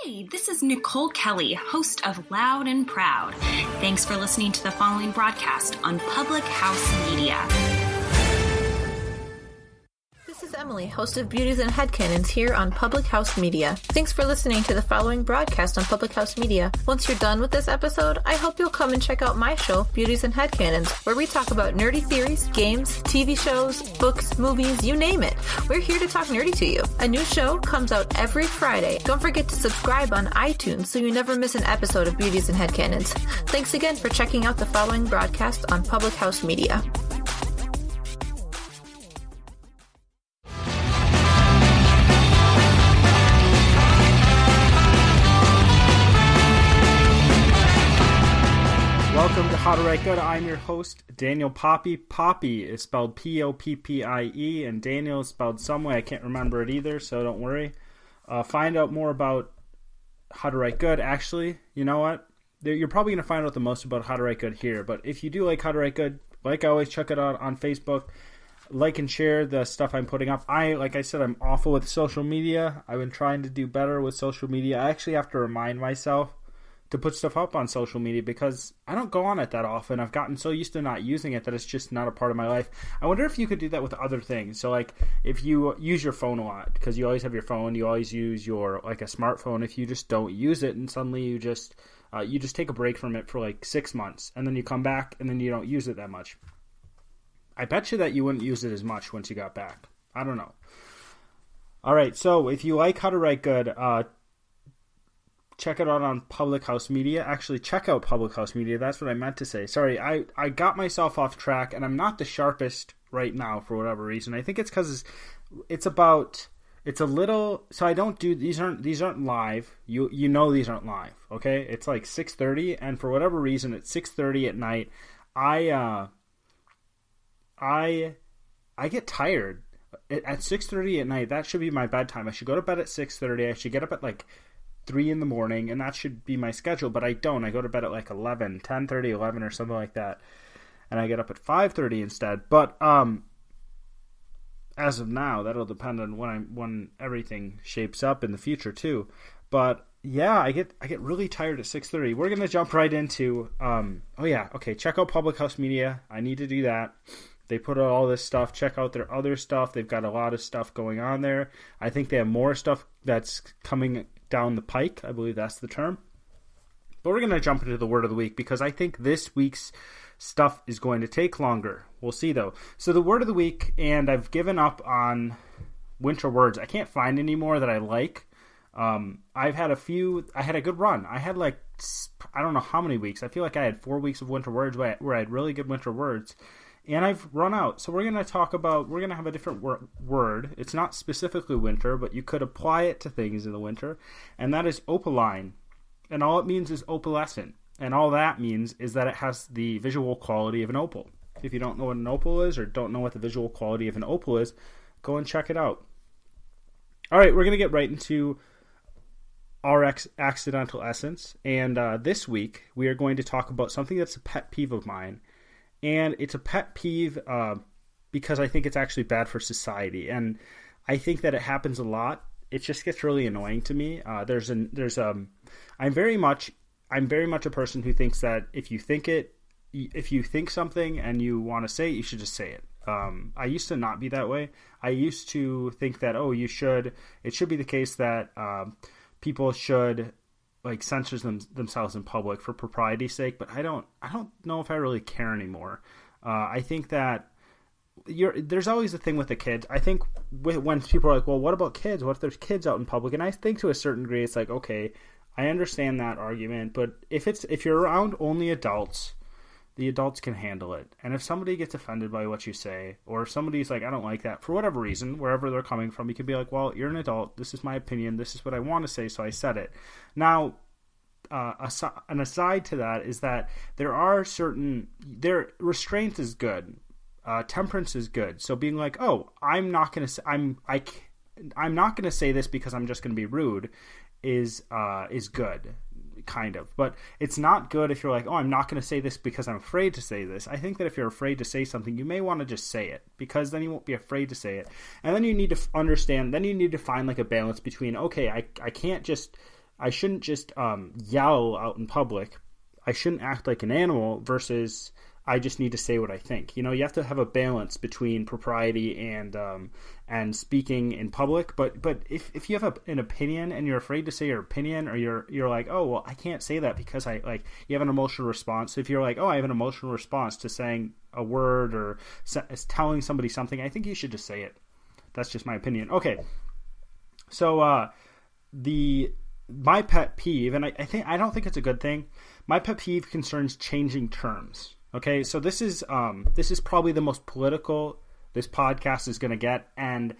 Hey, this is Nicole Kelly, host of Loud and Proud. Thanks for listening to the following broadcast on Public House Media. This is Emily, host of Beauties and Headcanons here on Public House Media. Thanks for listening to the following broadcast on Public House Media. Once you're done with this episode, I hope you'll come and check out my show, Beauties and Headcanons, where we talk about nerdy theories, games, TV shows, books, movies, you name it. We're here to talk nerdy to you. A new show comes out every Friday. Don't forget to subscribe on iTunes so you never miss an episode of Beauties and Headcanons. Thanks again for checking out the following broadcast on Public House Media. Welcome to How to Write Good. I'm your host, Daniel Poppie. Poppie is spelled P-O-P-P-I-E, and Daniel is spelled some way. I can't remember it either, so don't worry. Find out more about How to Write Good. Actually, you know what? You're probably going to find out the most about How to Write Good here, but if you do like How to Write Good, like I always, check it out on Facebook. Like and share the stuff I'm putting up. Like I said, I'm awful with social media. I've been trying to do better with social media. I actually have to remind myself to put stuff up on social media because I don't go on it that often. I've gotten so used to not using it that it's just not a part of my life. I wonder if you could do that with other things. So like if you use your phone a lot, because you always have your phone, you always use your like a smartphone. If you just don't use it and suddenly you just take a break from it for like 6 months and then you come back and then you don't use it that much. I bet you that you wouldn't use it as much once you got back. I don't know. All right, so if you like How to Write Good, check it out on Public House Media. Actually, check out Public House Media. That's what I meant to say. Sorry, I got myself off track, and I'm not the sharpest right now for whatever reason. I think it's because it's a little. So I don't do these aren't live. You know these aren't live. Okay, it's like 6:30, and for whatever reason, at 6:30 at night, I get tired at 6:30 at night. That should be my bedtime. I should go to bed at 6:30. I should get up at like 3 in the morning, and that should be my schedule, but I don't. I go to bed at like 10:30, 11 or something like that, and I get up at 5:30 instead. But as of now, that'll depend on when everything shapes up in the future too. But yeah, I get really tired at 6:30. We're gonna jump right into check out Public House Media. I need to do that. They put out all this stuff. Check out their other stuff. They've got a lot of stuff going on there. I think they have more stuff that's coming down the pike. I believe that's the term. But we're going to jump into the word of the week because I think this week's stuff is going to take longer. We'll see though. So the word of the week, and I've given up on winter words. I can't find any more that I like. I've had a few. I had a good run. I had like, I don't know how many weeks. I feel like I had 4 weeks of winter words where I had really good winter words. And I've run out. So we're going to have a different word. It's not specifically winter, but you could apply it to things in the winter. And that is opaline. And all it means is opalescent. And all that means is that it has the visual quality of an opal. If you don't know what an opal is or don't know what the visual quality of an opal is, go and check it out. All right, we're going to get right into our accidental essence. And this week, we are going to talk about something that's a pet peeve of mine. And it's a pet peeve because I think it's actually bad for society, and I think that it happens a lot. It just gets really annoying to me. I'm very much a person who thinks that if you think something and you want to say it, you should just say it. I used to not be that way. I used to think that it should be the case that people should like censors themselves in public for propriety's sake, but I don't know if I really care anymore. I think that there's always a thing with the kids. I think when people are like, well, what about kids? What if there's kids out in public? And I think to a certain degree, it's like, okay, I understand that argument, but if you're around only adults, the adults can handle it. And if somebody gets offended by what you say, or if somebody's like, I don't like that, for whatever reason, wherever they're coming from, you can be like, well, you're an adult. This is my opinion. This is what I want to say, so I said it. Now, an aside to that is that restraint is good. Temperance is good. So being like, oh, I'm not going to say this because I'm just going to be rude is good. Kind of, but it's not good if you're like, oh, I'm not going to say this because I'm afraid to say this. I think that if you're afraid to say something, you may want to just say it, because then you won't be afraid to say it. And then you need to understand, then you need to find like a balance between, okay, I can't just I shouldn't just yell out in public. I shouldn't act like an animal versus I just need to say what I think. You have to have a balance between propriety and speaking in public. But if you have an opinion and you're afraid to say your opinion, or you're like, oh well, I can't say that because you have an emotional response. So if you're like, oh, I have an emotional response to saying a word or telling somebody something, I think you should just say it. That's just my opinion. Okay, so my pet peeve, and I don't think it's a good thing. My pet peeve concerns changing terms. Okay, so this is probably the most political this podcast is going to get, and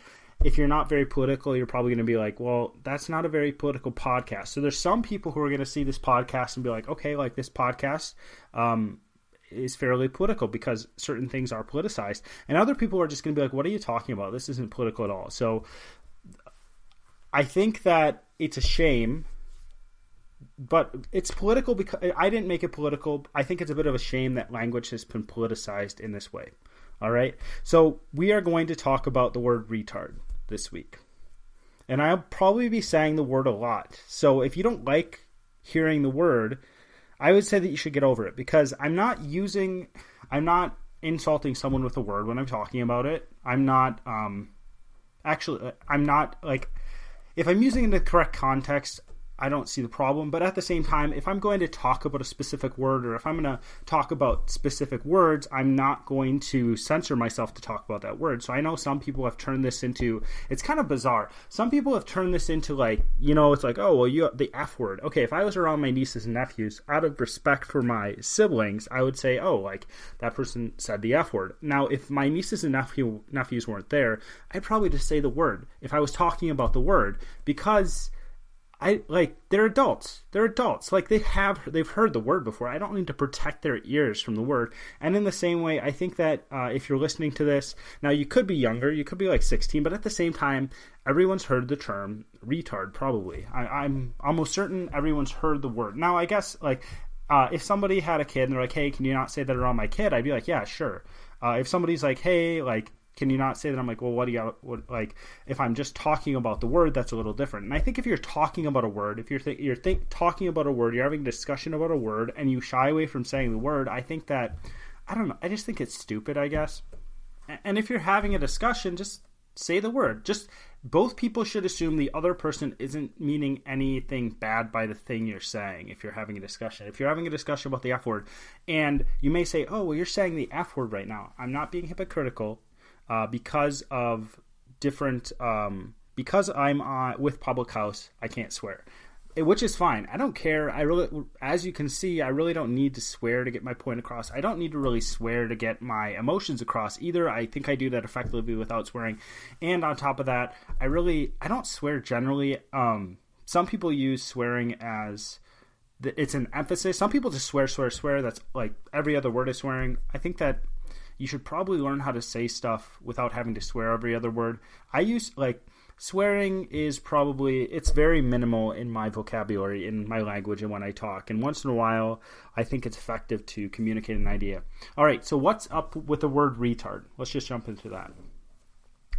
if you're not very political, you're probably going to be like, well, that's not a very political podcast. So there's some people who are going to see this podcast and be like, okay, like this podcast is fairly political because certain things are politicized, and other people are just going to be like, what are you talking about? This isn't political at all. So I think that it's a shame, but it's political because I didn't make it political. I think it's a bit of a shame that language has been politicized in this way. All right. So we are going to talk about the word retard this week. And I'll probably be saying the word a lot. So if you don't like hearing the word, I would say that you should get over it, because I'm not insulting someone with a word when I'm talking about it. I'm not like, if I'm using it in the correct context, I don't see the problem. But at the same time, if I'm going to talk about a specific word, or if I'm going to talk about specific words, I'm not going to censor myself to talk about that word. So I know some people have turned this into, it's kind of bizarre. Some people have turned this into like, it's like, oh, well, you the F word. Okay, if I was around my nieces and nephews, out of respect for my siblings, I would say, oh, like that person said the F word. Now, if my nieces and nephews weren't there, I'd probably just say the word if I was talking about the word, because they're adults. Like they've heard the word before. I don't need to protect their ears from the word. And in the same way, I think that if you're listening to this now, you could be younger, you could be like 16, but at the same time, everyone's heard the term retard. Probably, I'm almost certain everyone's heard the word. Now, I guess if somebody had a kid and they're like, hey, can you not say that around my kid? I'd be like, yeah, sure. If somebody's like, hey, like, can you not say that? I'm like, well, what do you like? If I'm just talking about the word, that's a little different. And I think if you're talking about a word, if you're talking about a word, you're having a discussion about a word, and you shy away from saying the word, I think that, I don't know, I just think it's stupid, I guess. And if you're having a discussion, just say the word. Just both people should assume the other person isn't meaning anything bad by the thing you're saying. If you're having a discussion about the F word, and you may say, oh, well, you're saying the F word right now. I'm not being hypocritical. Because of different, because I'm with Public House, I can't swear, which is fine. I don't care. As you can see, I really don't need to swear to get my point across. I don't need to really swear to get my emotions across either. I think I do that effectively without swearing. And on top of that, I don't swear generally. Some people use swearing as it's an emphasis. Some people just swear. That's like every other word is swearing. I think that you should probably learn how to say stuff without having to swear every other word. Swearing is probably, it's very minimal in my vocabulary, in my language, and when I talk. And once in a while, I think it's effective to communicate an idea. All right, so what's up with the word retard? Let's just jump into that.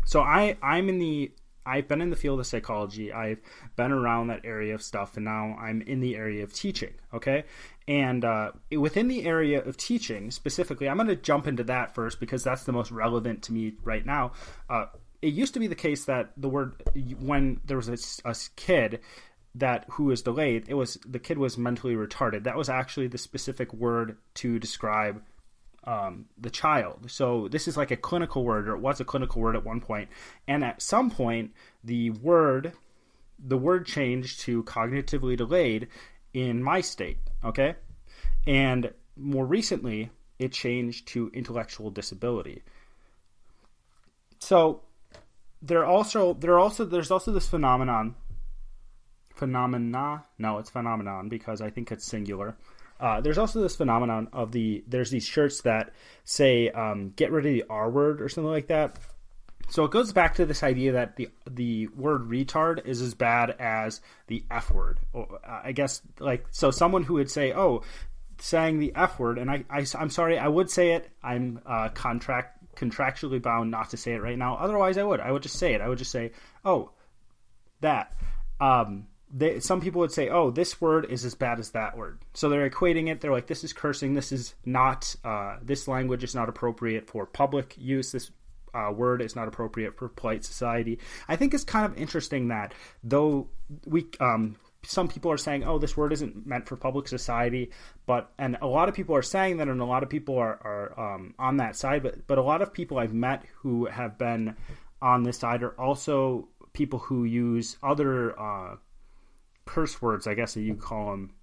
So I've been in the field of psychology. I've been around that area of stuff, and now I'm in the area of teaching, okay? And within the area of teaching specifically, I'm going to jump into that first because that's the most relevant to me right now. It used to be the case that the word, when there was a kid who was delayed, the kid was mentally retarded. That was actually the specific word to describe the child. So this is like a clinical word, or it was a clinical word at one point. And at some point, the word changed to cognitively delayed in my state, okay? And more recently, it changed to intellectual disability. So there's also this phenomenon, because I think it's singular. There's also this phenomenon of there's these shirts that say, get rid of the R word or something like that. So it goes back to this idea that the word retard is as bad as the F word. I guess, so someone who would say, oh, saying the F word, and I'm sorry, I would say it. I'm contractually bound not to say it right now. Otherwise, I would just say it. I would just say, oh, that. some people would say, oh, this word is as bad as that word. So they're equating it. They're like, this is cursing. This is not, this language is not appropriate for public use. This word is not appropriate for polite society. I think it's kind of interesting that though some people are saying, oh, this word isn't meant for public society, and a lot of people are saying that, and a lot of people are on that side, but a lot of people I've met who have been on this side are also people who use other curse words, I guess that you call them,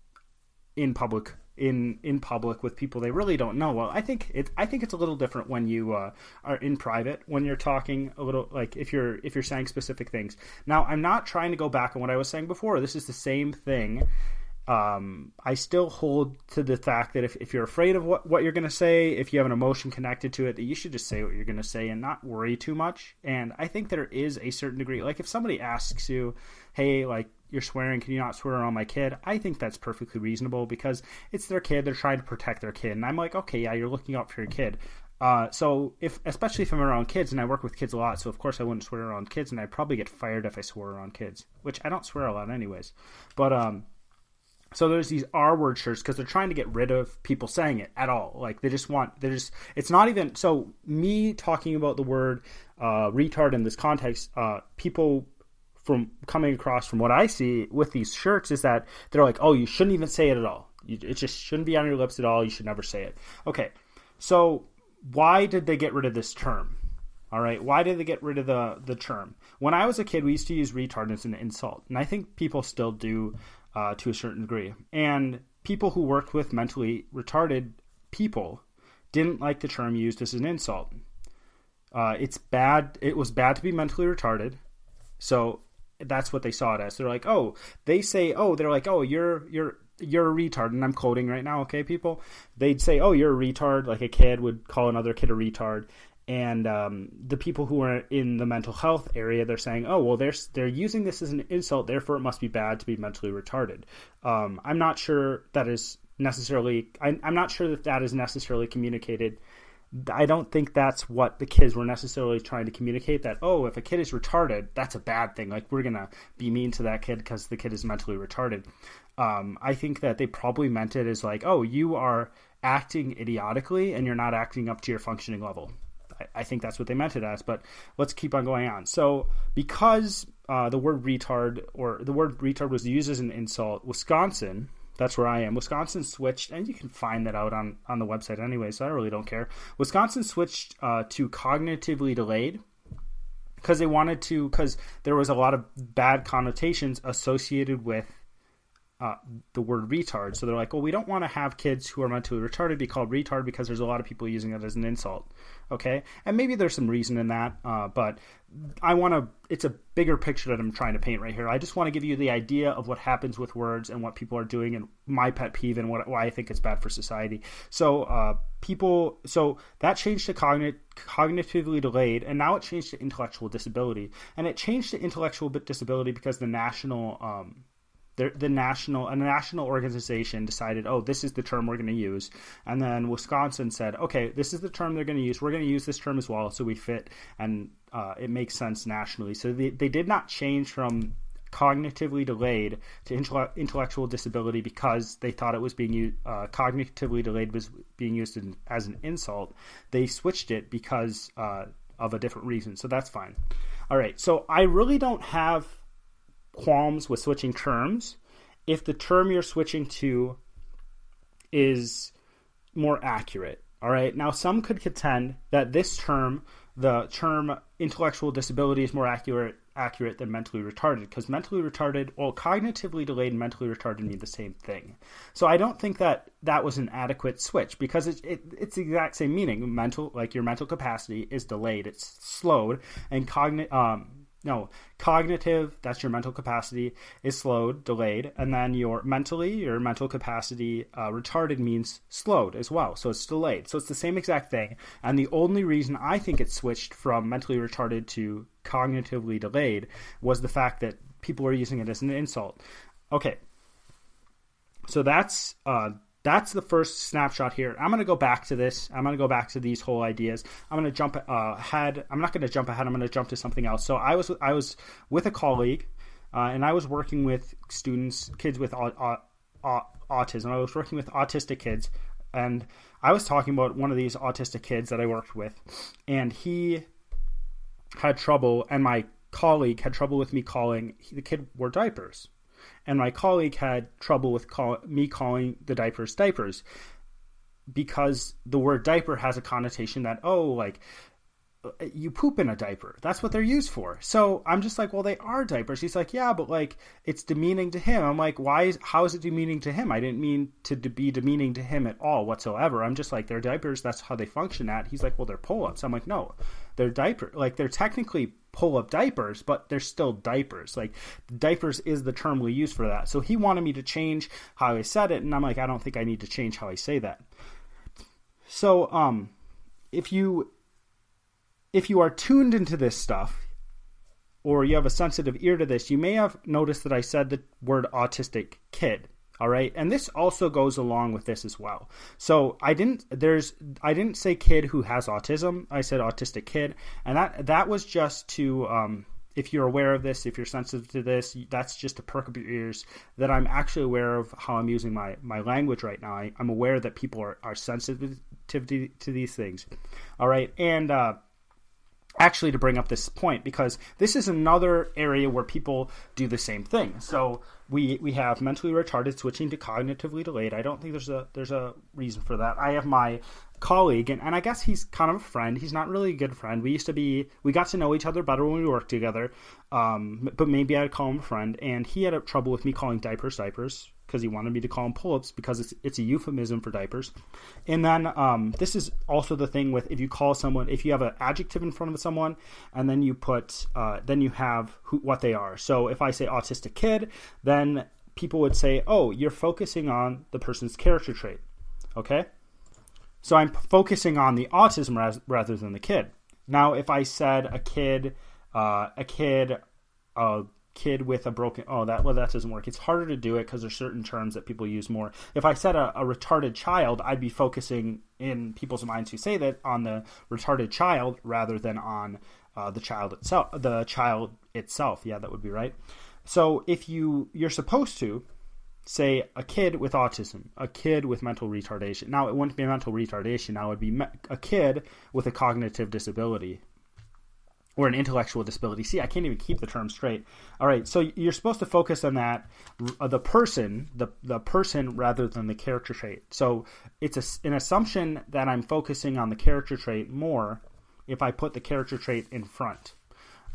in public with people they really don't know. Well, I think it's a little different when you are in private, when you're talking a little, like if you're saying specific things. Now, I'm not trying to go back on what I was saying before. This is the same thing. I still hold to the fact that if you're afraid of what you're going to say, if you have an emotion connected to it, that you should just say what you're going to say and not worry too much. And I think there is a certain degree, like if somebody asks you, hey, like, you're swearing, can you not swear on my kid? I think that's perfectly reasonable because it's their kid. They're trying to protect their kid. And I'm like, okay, yeah, you're looking out for your kid. So especially if I'm around kids, and I work with kids a lot, so of course I wouldn't swear around kids, and I'd probably get fired if I swore around kids, which I don't swear a lot anyways. But, so there's these R word shirts because they're trying to get rid of people saying it at all. Like it's not even, so me talking about the word retard in this context, people from coming across from what I see with these shirts is that they're like, oh, you shouldn't even say it at all. It just shouldn't be on your lips at all. You should never say it. Okay, so why did they get rid of this term? All right, why did they get rid of the term? When I was a kid, we used to use retard as an insult, and I think people still do to a certain degree. And people who worked with mentally retarded people didn't like the term used as an insult. It's bad. It was bad to be mentally retarded, so that's what they saw it as. They're like, oh, they're like, oh, you're a retard, and I'm quoting right now, okay, people? They'd say, oh, you're a retard, like a kid would call another kid a retard. And the people who are in the mental health area, they're saying, oh, well, they're using this as an insult, therefore it must be bad to be mentally retarded. I'm not sure that is necessarily, I'm not sure that is necessarily communicated. I don't think that's what the kids were necessarily trying to communicate, that, oh, if a kid is retarded, that's a bad thing. Like, we're going to be mean to that kid because the kid is mentally retarded. I think that they probably meant it as like, oh, you are acting idiotically and you're not acting up to your functioning level. I think that's what they meant it as, but let's keep on going on. So because the word retard was used as an insult, Wisconsin, that's where I am, Wisconsin switched, and you can find that out on the website anyway, so I really don't care. Wisconsin switched to cognitively delayed because there was a lot of bad connotations associated with the word retard. So they're like, well, we don't want to have kids who are mentally retarded be called retard because there's a lot of people using it as an insult. Okay. And maybe there's some reason in that. But it's a bigger picture that I'm trying to paint right here. I just want to give you the idea of what happens with words and what people are doing and my pet peeve and why I think it's bad for society. So, so that changed to cognitively delayed, and now it changed to intellectual disability. And it changed to intellectual disability because the national organization decided, oh, this is the term we're going to use. And then Wisconsin said, okay, this is the term they're going to use. We're going to use this term as well, so we fit, and it makes sense nationally. So they did not change from cognitively delayed to intellectual disability because they thought it was being used, cognitively delayed was being used as an insult. They switched it because of a different reason. So that's fine. All right. So I really don't have qualms with switching terms if the term you're switching to is more accurate. All right. Now, some could contend that this term, the term intellectual disability, is more accurate than mentally retarded, because mentally retarded, well, cognitively delayed and mentally retarded mean the same thing. So I don't think that was an adequate switch, because it's the exact same meaning. Mental, like your mental capacity is delayed, it's slowed, and cognitive, that's your mental capacity, is slowed, delayed, and then your mental capacity, retarded means slowed as well, so it's delayed. So it's the same exact thing, and the only reason I think it switched from mentally retarded to cognitively delayed was the fact that people are using it as an insult. Okay, so that's the first snapshot here. I'm going to go back to this. I'm going to go back to these whole ideas. I'm going to jump ahead. I'm not going to jump ahead. I'm going to jump to something else. So I was with a colleague and I was working with kids with autism. I was working with autistic kids, and I was talking about one of these autistic kids that I worked with, and he had trouble, and my colleague had trouble with me calling the kid wore diapers. And my colleague had trouble with me calling the diapers because the word diaper has a connotation that, you poop in a diaper. That's what they're used for. So I'm just like, well, they are diapers. He's like, yeah, but like it's demeaning to him. I'm like, how is it demeaning to him? I didn't mean to be demeaning to him at all whatsoever. I'm just like, they're diapers. That's how they function at. He's like, well, they're pull-ups. I'm like, no, they're they're technically pull-up diapers, but they're still diapers. Like diapers is the term we use for that. So he wanted me to change how I said it. And I'm like, I don't think I need to change how I say that. So, if you are tuned into this stuff, or you have a sensitive ear to this, you may have noticed that I said the word autistic kid. All right. And this also goes along with this as well. So I didn't say kid who has autism. I said autistic kid. And that was just to, if you're aware of this, if you're sensitive to this, that's just to perk up your ears, that I'm actually aware of how I'm using my language right now. I'm aware that people are sensitive to these things. All right. And, actually, to bring up this point, because this is another area where people do the same thing. So we have mentally retarded switching to cognitively delayed. I don't think there's a reason for that. I have my colleague, and I guess he's kind of a friend. He's not really a good friend. We got to know each other better when we worked together, but maybe I'd call him a friend. And he had trouble with me calling diapers, because he wanted me to call them pull-ups because it's a euphemism for diapers. And then this is also the thing with if you have an adjective in front of someone and then you put then you have what they are. So if I say autistic kid, then people would say, oh, you're focusing on the person's character trait. Okay? So I'm focusing on the autism rather than the kid. Now if I said a kid with a broken, that doesn't work. It's harder to do it because there's certain terms that people use more. If I said a retarded child, I'd be focusing in people's minds who say that on the retarded child rather than on the child itself. Yeah, that would be right. So if you're supposed to say a kid with autism, a kid with mental retardation. Now it wouldn't be mental retardation. Now it would be a kid with a cognitive disability. Or an intellectual disability. See, I can't even keep the term straight. All right, so you're supposed to focus on that, the person rather than the character trait. So it's an assumption that I'm focusing on the character trait more if I put the character trait in front.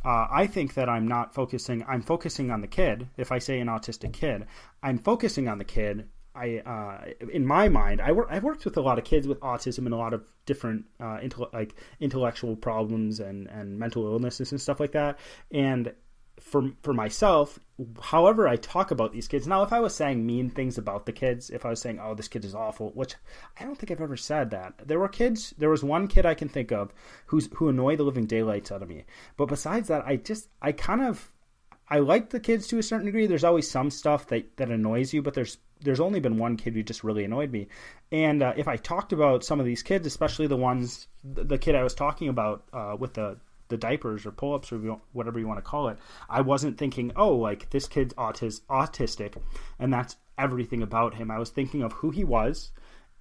I think that I'm focusing on the kid. If I say an autistic kid, I'm focusing on the kid. In my mind, I've worked with a lot of kids with autism and a lot of different intellectual problems and mental illnesses and stuff like that. And for myself, however I talk about these kids, now if I was saying mean things about the kids, if I was saying, oh, this kid is awful, which I don't think I've ever said that. There was one kid I can think of who annoyed the living daylights out of me. But besides that, I like the kids to a certain degree. There's always some stuff that annoys you, but there's only been one kid who just really annoyed me. And if I talked about some of these kids, especially the kid I was talking about with the diapers or pull-ups or whatever you want to call it, I wasn't thinking, oh, like this kid's autistic and that's everything about him. I was thinking of who he was,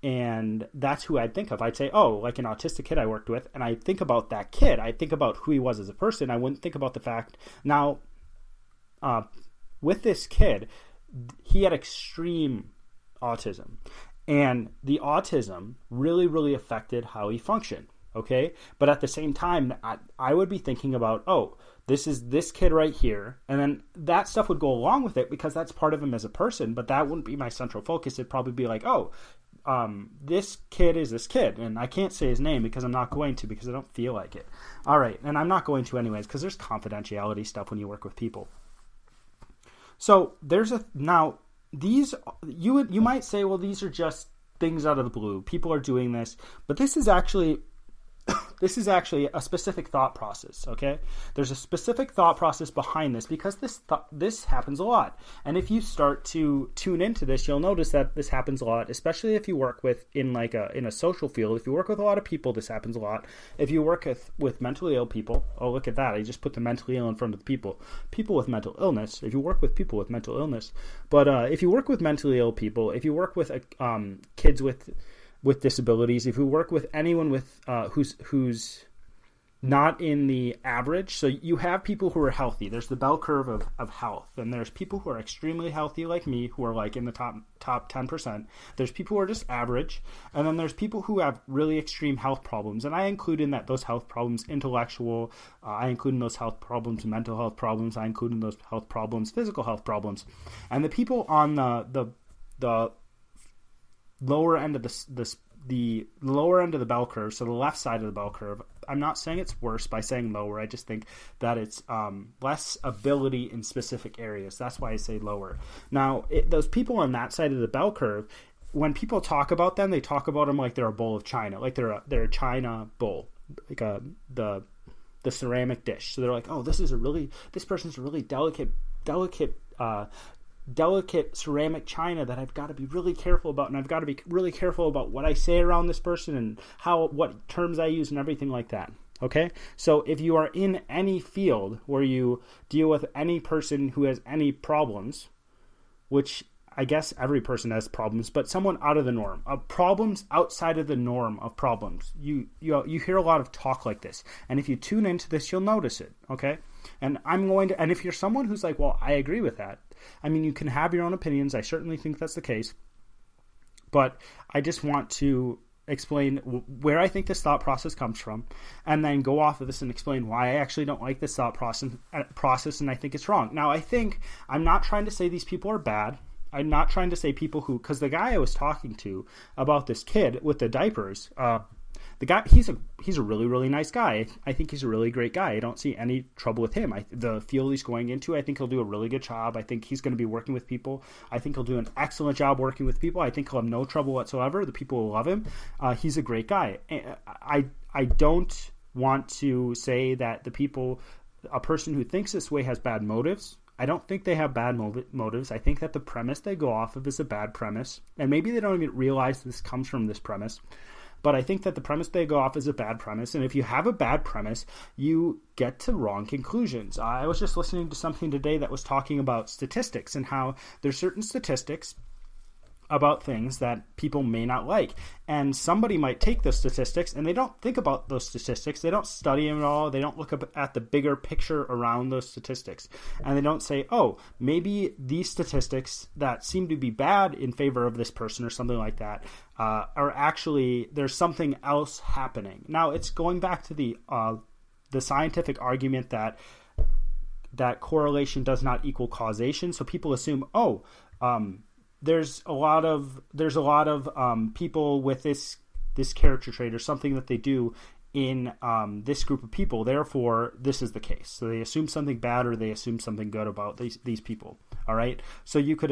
and that's who I'd think of. I'd say, oh, like an autistic kid I worked with, and I think about that kid. I think about who he was as a person. I wouldn't think about the fact. Now, with this kid, he had extreme autism, and the autism really, really affected how he functioned. Okay. But at the same time, I would be thinking about, oh, this is this kid right here. And then that stuff would go along with it because that's part of him as a person, but that wouldn't be my central focus. It'd probably be like, oh, this kid is this kid. And I can't say his name because I'm not going to, because I don't feel like it. All right. And I'm not going to anyways, because there's confidentiality stuff when you work with people. So you might say, well, these are just things out of the blue. People are doing this, but this is actually this is actually a specific thought process, okay? There's a specific thought process behind this because this happens a lot. And if you start to tune into this, you'll notice that this happens a lot, especially if you work in a social field. If you work with a lot of people, this happens a lot. If you work with mentally ill people, oh, look at that. I just put the mentally ill in front of the people. People with mental illness, if you work with people with mental illness. But if you work with mentally ill people, if you work with kids with disabilities, if you work with anyone with who's not in the average, so you have people who are healthy. There's the bell curve of health, and there's people who are extremely healthy like me, who are like in the top 10%. There's people who are just average, and then there's people who have really extreme health problems, and I include in those health problems intellectual, I include in those health problems mental health problems, I include in those health problems physical health problems, and the people on the lower end of the lower end of the bell curve, so the left side of the bell curve, I'm not saying it's worse by saying lower. I just think that it's less ability in specific areas. That's why I say lower. Now, those people on that side of the bell curve, when people talk about them, they talk about them like they're a bowl of china, like they're a china bowl, like the ceramic dish. So they're like, oh, this person's a really delicate ceramic china that I've got to be really careful about, and I've got to be really careful about what I say around this person and what terms I use and everything like that. Okay? So if you are in any field where you deal with any person who has any problems, which I guess every person has problems, but someone out of the norm, problems outside of the norm of problems, you hear a lot of talk like this. And if you tune into this, you'll notice it. Okay? And and if you're someone who's like, well, I agree with that, I mean, you can have your own opinions. I certainly think that's the case. But I just want to explain where I think this thought process comes from, and then go off of this and explain why I actually don't like this thought process and I think it's wrong. Now, I'm not trying to say these people are bad. I'm not trying to say people because the guy I was talking to about this kid with the diapers, the guy, he's a really, really nice guy. I think he's a really great guy. I don't see any trouble with him. The field he's going into, I think he'll do a really good job. I think he's going to be working with people. I think he'll do an excellent job working with people. I think he'll have no trouble whatsoever. The people will love him. He's a great guy. I don't want to say that a person who thinks this way has bad motives. I don't think they have bad motives. I think that the premise they go off of is a bad premise. And maybe they don't even realize this comes from this premise. But I think that the premise they go off is a bad premise. And if you have a bad premise, you get to wrong conclusions. I was just listening to something today that was talking about statistics and how there's certain statistics about things that people may not like. And somebody might take those statistics and they don't think about those statistics. They don't study them at all. They don't look up at the bigger picture around those statistics. And they don't say, oh, maybe these statistics that seem to be bad in favor of this person or something like that are actually, there's something else happening. Now, it's going back to the scientific argument that correlation does not equal causation. So people assume, there's a lot of people with this character trait or something that they do in this group of people. Therefore, this is the case. So they assume something bad or they assume something good about these people. All right. So you could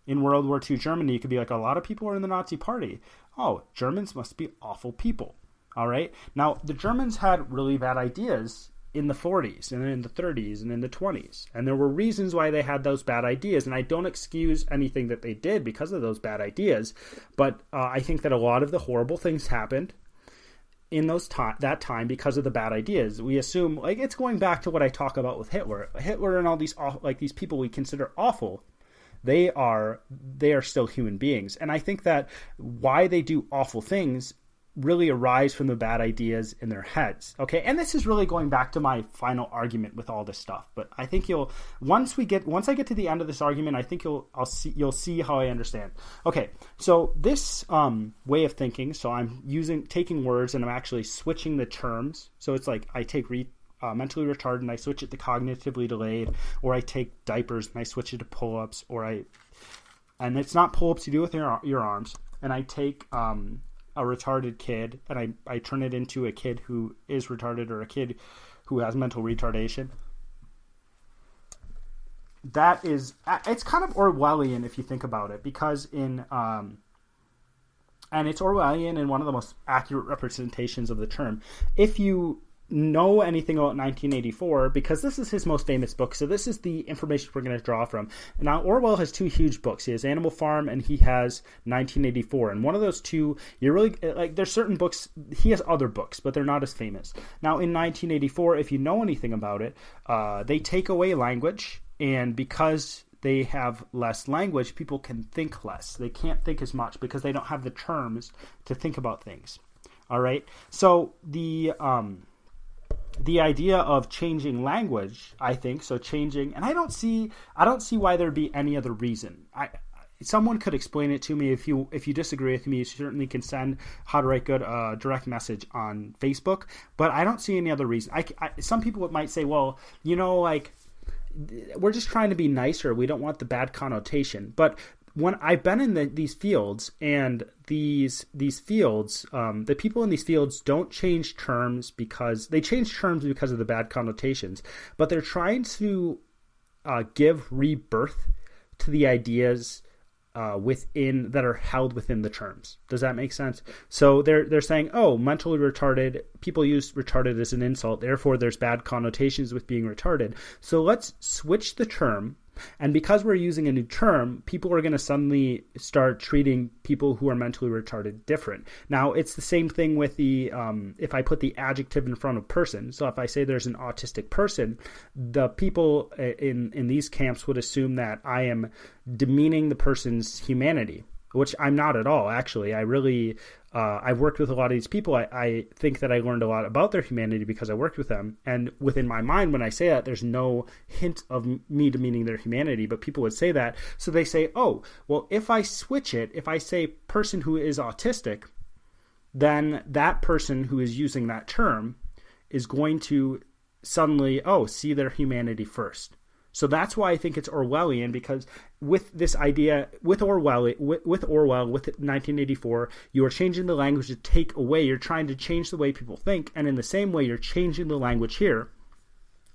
in World War II Germany, you could be like, a lot of people are in the Nazi Party. Oh, Germans must be awful people. All right. Now the Germans had really bad ideas in the 40s and in the 30s and in the 20s. And there were reasons why they had those bad ideas. And I don't excuse anything that they did because of those bad ideas. But I think that a lot of the horrible things happened in that time because of the bad ideas. We assume, like, it's going back to what I talk about with Hitler. Hitler and all these people we consider awful, they are still human beings. And I think that why they do awful things really arise from the bad ideas in their heads. Okay. And this is really going back to my final argument with all this stuff. But I think once I get to the end of this argument, I think you'll see how I understand. Okay. So this way of thinking, so I'm taking words and I'm actually switching the terms. So it's like I take mentally retarded and I switch it to cognitively delayed, or I take diapers and I switch it to pull-ups, and it's not pull-ups you do with your arms, and I take a retarded kid and I turn it into a kid who is retarded or a kid who has mental retardation. It's kind of Orwellian if you think about it, because in And it's Orwellian and one of the most accurate representations of the term. If you know anything about 1984, because this is his most famous book, so this is the information we're going to draw from. Now, Orwell has two huge books. He has Animal Farm and he has 1984. And one of those two, you're really, like, there's certain books, he has other books, but they're not as famous. Now, in 1984, if you know anything about it, they take away language, and because they have less language, people can think less. They can't think as much because they don't have the terms to think about things. All right? So the idea of changing language, I think, so changing, and I don't see why there'd be any other reason. Someone could explain it to me. If you disagree with me, you certainly can send How to Write Good direct message on Facebook, but I don't see any other reason. Some people might say, well, like, we're just trying to be nicer. We don't want the bad connotation. But when I've been in these fields, and these fields, the people in these fields don't change terms because they change terms because of the bad connotations, but they're trying to give rebirth to the ideas within that are held within the terms. Does that make sense? So they're saying, oh, mentally retarded, people use retarded as an insult, therefore there's bad connotations with being retarded. So let's switch the term. And because we're using a new term, people are going to suddenly start treating people who are mentally retarded different. Now, it's the same thing with the if I put the adjective in front of person. So if I say there's an autistic person, the people in these camps would assume that I am demeaning the person's humanity, which I'm not at all, actually. I've worked with a lot of these people. I think that I learned a lot about their humanity because I worked with them. And within my mind, when I say that, there's no hint of me demeaning their humanity, but people would say that. So they say, oh, well, if I switch it, if I say person who is autistic, then that person who is using that term is going to suddenly, see their humanity first. So that's why I think it's Orwellian, because with this idea, with Orwell, with 1984, you are changing the language to take away. You're trying to change the way people think, and in the same way, you're changing the language here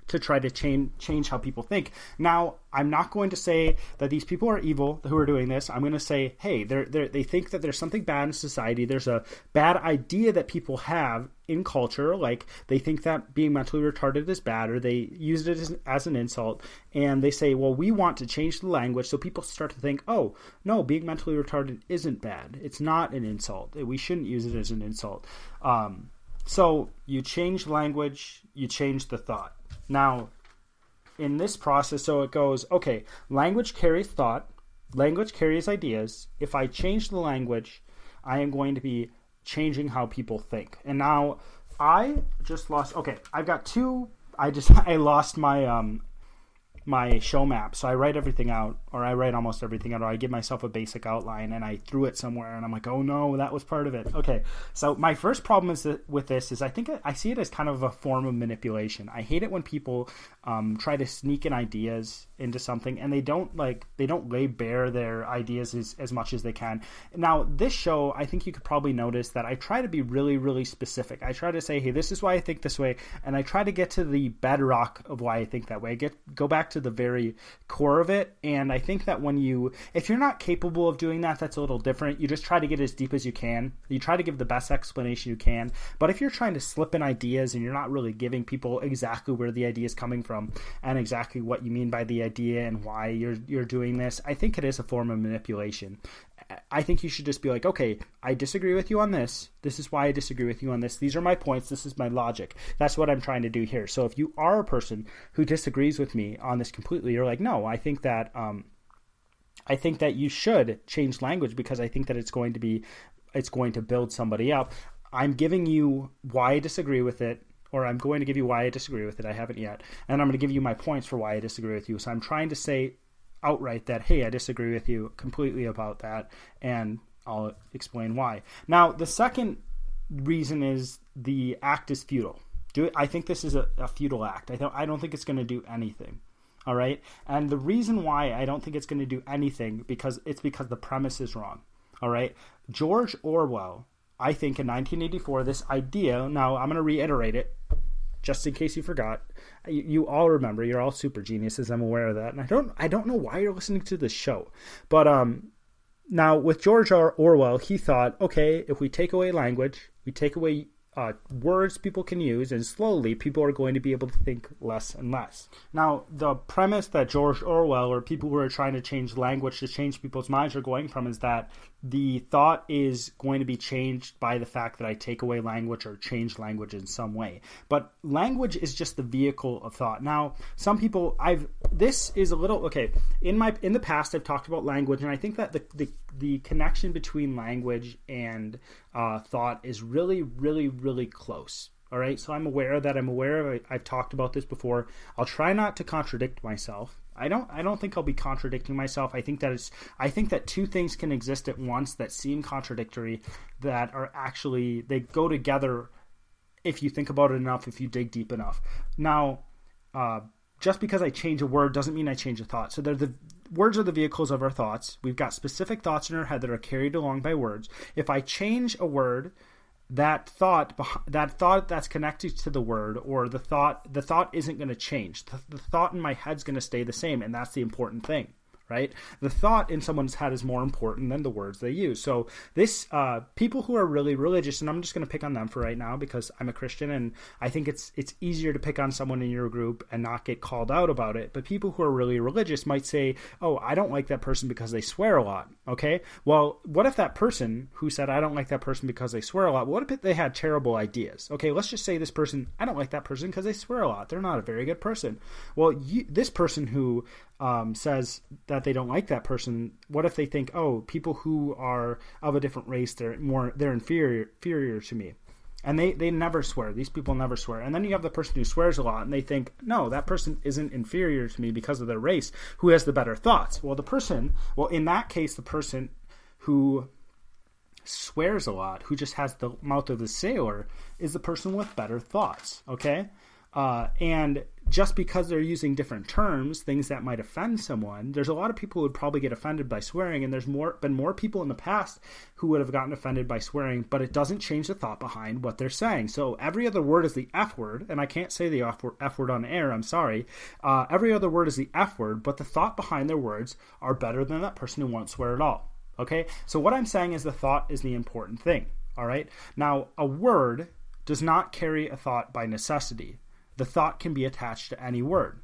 to try to change how people think. Now, I'm not going to say that these people are evil who are doing this. I'm going to say, hey, they think that there's something bad in society. There's a bad idea that people have in culture, like they think that being mentally retarded is bad, or they use it as an insult, and they say, well, we want to change the language, so people start to think, oh, no, being mentally retarded isn't bad. It's not an insult. We shouldn't use it as an insult. So you change language, you change the thought. Now, in this process, so it goes, okay, language carries thought, language carries ideas. If I change the language, I am going to be changing how people think. And now I just lost, I've got two, I lost my my show map. So I write everything out, or I write almost everything out, or I give myself a basic outline and I threw it somewhere and I'm like, oh no, that was part of it. Okay. So my first problem with this is I think I see it as kind of a form of manipulation. I hate it when people try to sneak in ideas into something and they don't lay bare their ideas as much as they can. Now, this show, I think you could probably notice that I try to be really, really specific. I try to say, hey, this is why I think this way, and I try to get to the bedrock of why I think that way. Go back to the very core of it, and I think that if you're not capable of doing that, that's a little different. You just try to get as deep as you can. You try to give the best explanation you can, but if you're trying to slip in ideas and you're not really giving people exactly where the idea is coming from and exactly what you mean by the idea and why you're doing this, I think it is a form of manipulation. I think you should just be like, okay, I disagree with you on this. This is why I disagree with you on this. These are my points. This is my logic. That's what I'm trying to do here. So if you are a person who disagrees with me on this completely, you're like, no, I think that you should change language because I think that it's going to build somebody up. I'm giving you why I disagree with it, or I'm going to give you why I disagree with it. I haven't yet. And I'm going to give you my points for why I disagree with you. So I'm trying to say outright that, hey, I disagree with you completely about that, and I'll explain why. Now, the second reason is the act is futile. I think this is a futile act. I don't think it's going to do anything. All right? And the reason why I don't think it's going to do anything because the premise is wrong. All right? George Orwell, I think in 1984, this idea, now I'm going to reiterate it, just in case you forgot. You all remember. You're all super geniuses. I'm aware of that. And I don't know why you're listening to this show. But Now, with George Orwell, he thought, okay, if we take away language, we take away words people can use, and slowly people are going to be able to think less and less. Now, the premise that George Orwell or people who are trying to change language to change people's minds are going from is that the thought is going to be changed by the fact that I take away language or change language in some way. But language is just the vehicle of thought. Now, some people, this is a little, okay, in the past I've talked about language, and I think that the connection between language and thought is really, really, really close. All right, so I'm aware of I've talked about this before. I'll try not to contradict myself. I don't think I'll be contradicting myself. I think that two things can exist at once that seem contradictory, that are actually, they go together if you think about it enough, if you dig deep enough. Now, just because I change a word doesn't mean I change a thought. So words are the vehicles of our thoughts. We've got specific thoughts in our head that are carried along by words. If I change a word, that thought that's connected to the word, or the thought isn't going to change. The thought in my head's going to stay the same, and that's the important thing, right? The thought in someone's head is more important than the words they use. So this people who are really religious, and I'm just going to pick on them for right now because I'm a Christian, and I think it's easier to pick on someone in your group and not get called out about it. But people who are really religious might say, oh, I don't like that person because they swear a lot. Okay, well, what if that person who said I don't like that person because they swear a lot, what if they had terrible ideas? Okay, let's just say this person, I don't like that person because they swear a lot. They're not a very good person. Well, this person who says that they don't like that person, what if they think, oh, people who are of a different race, they're inferior to me, and they never swear. These people never swear. And then you have the person who swears a lot, and they think, no, that person isn't inferior to me because of their race, who has the better thoughts. Well, in that case, the person who swears a lot, who just has the mouth of the sailor, is the person with better thoughts. Okay. And just because they're using different terms, things that might offend someone, there's a lot of people who would probably get offended by swearing, and there's been more people in the past who would have gotten offended by swearing, but it doesn't change the thought behind what they're saying. So every other word is the F word, and I can't say the F word on air, I'm sorry. Every other word is the F word, but the thought behind their words are better than that person who won't swear at all. Okay? So what I'm saying is the thought is the important thing. All right? Now, a word does not carry a thought by necessity. The thought can be attached to any word,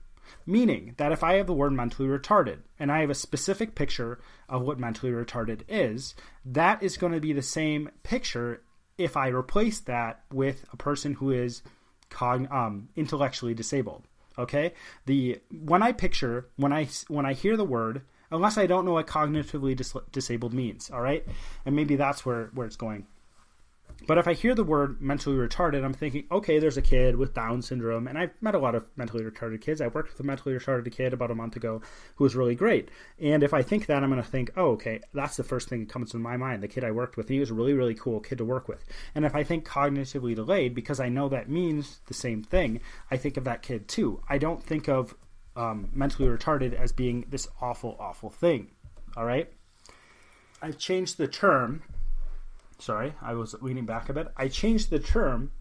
meaning that if I have the word mentally retarded and I have a specific picture of what mentally retarded is, that is going to be the same picture if I replace that with a person who is intellectually disabled. Okay? When I hear the word, unless I don't know what cognitively disabled means, all right? And maybe that's where it's going. But if I hear the word mentally retarded, I'm thinking, okay, there's a kid with Down syndrome, and I've met a lot of mentally retarded kids. I worked with a mentally retarded kid about a month ago who was really great. And if I think that, I'm going to think, oh, okay, that's the first thing that comes to my mind. The kid I worked with, he was a really, really cool kid to work with. And if I think cognitively delayed, because I know that means the same thing, I think of that kid too. I don't think of mentally retarded as being this awful, awful thing. All right? I've changed the term. Sorry, I was leaning back a bit. I changed the term,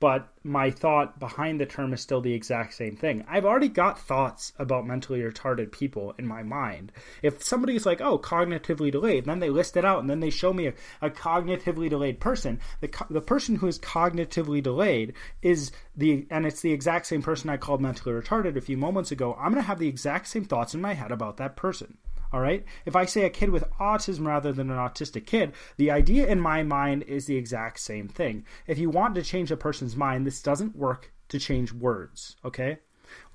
but my thought behind the term is still the exact same thing. I've already got thoughts about mentally retarded people in my mind. If somebody is like, oh, cognitively delayed, then they list it out, and then they show me a cognitively delayed person. The person who is cognitively delayed and it's the exact same person I called mentally retarded a few moments ago. I'm going to have the exact same thoughts in my head about that person. All right. If I say a kid with autism rather than an autistic kid, the idea in my mind is the exact same thing. If you want to change a person's mind, this doesn't work to change words. Okay.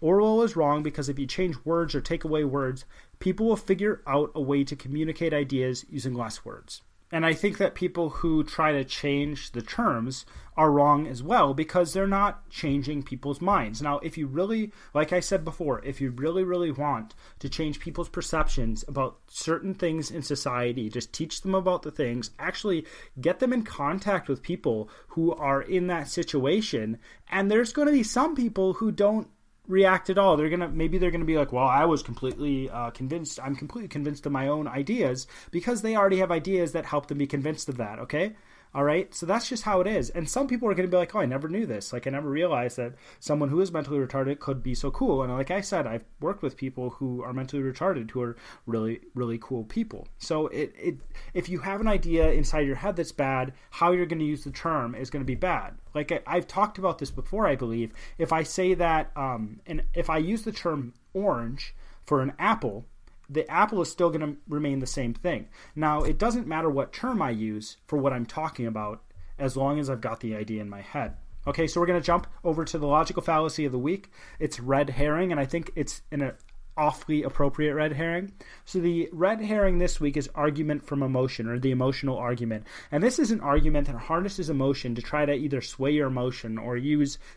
Orwell is wrong because if you change words or take away words, people will figure out a way to communicate ideas using less words. And I think that people who try to change the terms are wrong as well because they're not changing people's minds. Now, if you really, like I said before, if you really, really want to change people's perceptions about certain things in society, just teach them about the things, actually get them in contact with people who are in that situation. And there's going to be some people who don't react at all. Maybe they're gonna be like, well, I was completely convinced. I'm completely convinced of my own ideas because they already have ideas that help them be convinced of that. Okay, All right. So that's just how it is. And some people are going to be like, oh, I never knew this. Like, I never realized that someone who is mentally retarded could be so cool. And like I said, I've worked with people who are mentally retarded who are really, really cool people. So if you have an idea inside your head that's bad, how you're going to use the term is going to be bad. Like I've talked about this before, I believe. If I say that, and if I use the term orange for an apple, the apple is still going to remain the same thing. Now, it doesn't matter what term I use for what I'm talking about, as long as I've got the idea in my head. Okay, so we're going to jump over to the logical fallacy of the week. It's red herring, and I think it's an awfully appropriate red herring. So the red herring this week is argument from emotion, or the emotional argument. And this is an argument that harnesses emotion to try to either sway your emotion or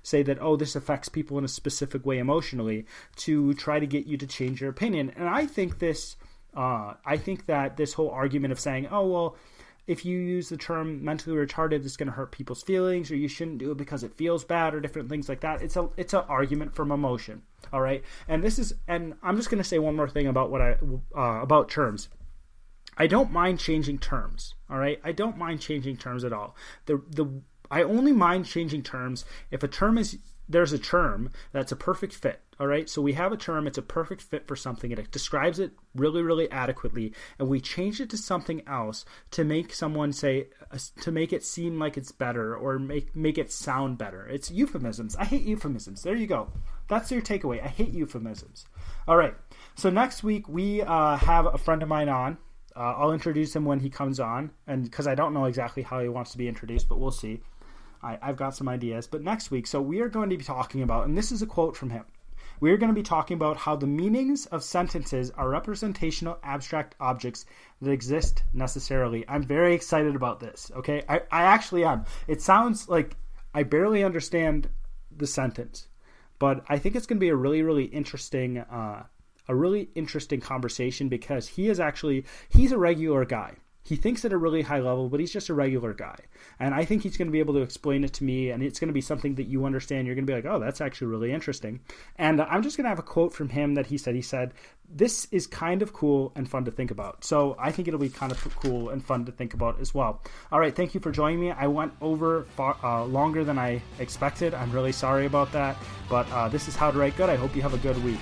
say that, oh, this affects people in a specific way emotionally, to try to get you to change your opinion. And I think that this whole argument of saying, oh, well, if you use the term mentally retarded, it's going to hurt people's feelings, or you shouldn't do it because it feels bad, or different things like that. It's an argument from emotion. All right. And I'm just going to say one more thing about about terms. I don't mind changing terms. All right. I don't mind changing terms at all. I only mind changing terms if there's a term that's a perfect fit. All right, so we have a term, it's a perfect fit for something, and it describes it really, really adequately, and we change it to something else to make someone to make it seem like it's better, or make it sound better. It's euphemisms. I hate euphemisms. There you go. That's your takeaway. I hate euphemisms. All right, so next week we have a friend of mine on. I'll introduce him when he comes on, and because I don't know exactly how he wants to be introduced, but we'll see. I've got some ideas. But next week, so we are going to be talking about, and this is a quote from him, we are going to be talking about how the meanings of sentences are representational abstract objects that exist necessarily. I'm very excited about this, okay? I actually am. It sounds like I barely understand the sentence, but I think it's going to be a really, really interesting conversation, because he's a regular guy. He thinks at a really high level, but he's just a regular guy. And I think he's going to be able to explain it to me, and it's going to be something that you understand. You're going to be like, oh, that's actually really interesting. And I'm just going to have a quote from him that he said, this is kind of cool and fun to think about. So I think it'll be kind of cool and fun to think about as well. All right, thank you for joining me. I went over longer than I expected. I'm really sorry about that. But this is How to Write Good. I hope you have a good week.